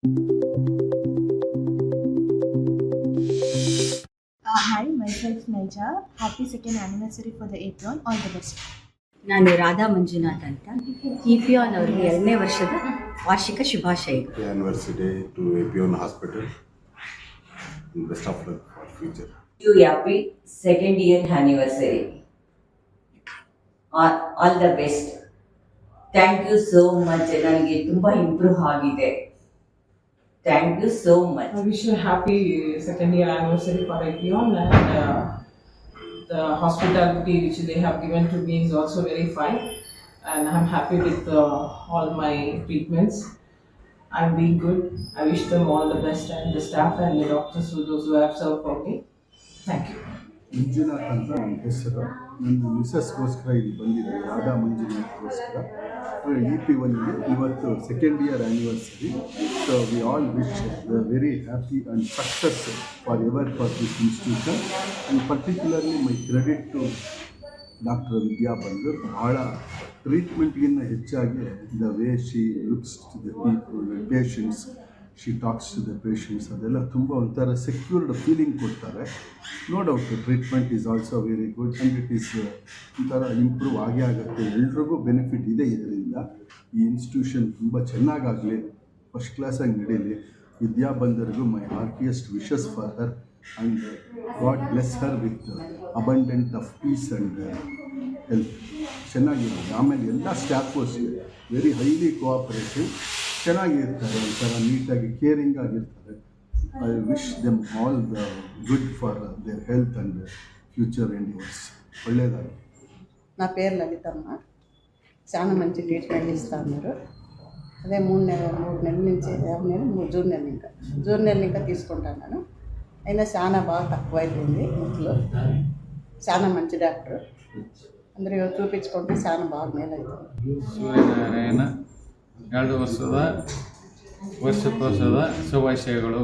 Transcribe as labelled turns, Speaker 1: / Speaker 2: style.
Speaker 1: Hi, myself Naija. Happy second anniversary for the Apron. All the best.
Speaker 2: ನಾನು ರಾಧಾ ಮಂಜುನಾಥ್ ಅಂತ ಇಪಿಯಾನ್ ಅವರಿಗೆ 2ನೇ ವರ್ಷದ ವಾರ್ಷಿಕ ಶುಭಾಶಯಗಳು.
Speaker 3: Happy anniversary to APON Hospital. And best of luck for future.
Speaker 4: You happy second year anniversary. All the best. Thank you so much. ನನಗೆ ತುಂಬಾ improve ಆಗಿದೆ. Thank you so much.
Speaker 5: I wish you a happy second year anniversary for Epion, and the hospitality which they have given to me is also very fine, and I'm happy with all my treatments. I'm being good. I wish them all the best, and the staff and the doctors, those who have served for me. Thank you.
Speaker 6: Manjunath ಅಂತ ನನ್ನ ಹೆಸರು. ನನ್ನ ಮಿಸಸ್ಗೋಸ್ಕರ ಇಲ್ಲಿ ಬಂದಿದ್ದಾರೆ, ರಾಧಾ ಮಂಜುನಾಥ್ಗೋಸ್ಕರ. EP1ಗೆ ಇವತ್ತು second year anniversary. So we all wish very happy and success for ever for this institution, and particularly my credit to doctor Vidya Bandur. ಭಾಳ ಟ್ರೀಟ್ಮೆಂಟ್ಗಿಂತ ಹೆಚ್ಚಾಗಿ the way she looks to the people, patients, she talks to the patients, ಅದೆಲ್ಲ ತುಂಬ ಒಂಥರ secured feeling ಕೊಡ್ತಾರೆ. No doubt treatment is also very good, and it is ಒಂಥರ improve ಆಗೇ ಆಗುತ್ತೆ. ಎಲ್ರಿಗೂ ಬೆನಿಫಿಟ್ ಇದೆ ಇದರಿಂದ. ಈ ಇನ್ಸ್ಟಿಟ್ಯೂಷನ್ ತುಂಬ ಚೆನ್ನಾಗಾಗಲಿ, ಫಸ್ಟ್ ಕ್ಲಾಸಾಗಿ ನಡೀಲಿ. ವಿದ್ಯಾ ಬಂದರ್ಗೂ my heartiest wishes for her, and God bless her with abundant of peace and health. ಚೆನ್ನಾಗಿರೋದು. ಆಮೇಲೆ ಎಲ್ಲ ಸ್ಟಾಫರ್ಸ್ ವೆರಿ ಹೈಲಿ ಕೋಆಪರೇಟಿವ್, ಚೆನ್ನಾಗಿರ್ತಾರೆ, ಒಂಥರ ನೀಟಾಗಿ ಕೇರಿಂಗ್ ಆಗಿರ್ತಾರೆ. I wish them all the good for their health and future endeavours. ಒಳ್ಳೆಯದಾಗಿ.
Speaker 7: నా పేరు లలితమ్మ. చాలా మంచి ట్రీట్మెంట్ ఇస్తున్నారు. అదే 3 నెలల నుంచి జూన్ నెలలు ఇంకా తీసుకుంటున్నాను. అయినా చాలా బాగా తక్కువ అయిపోయింది. ఇంట్లో చాలా మంచి డాక్టర్, అందరూ చూపించుకుంటే చాలా బాగా మేలు అవుతుంది.
Speaker 8: ಸೂರ್ಯನಾರಾಯಣ 2 ವರ್ಷದ ವರ್ಷಕ್ಕೋಸ್ಕರ ಶುಭಾಶಯಗಳು.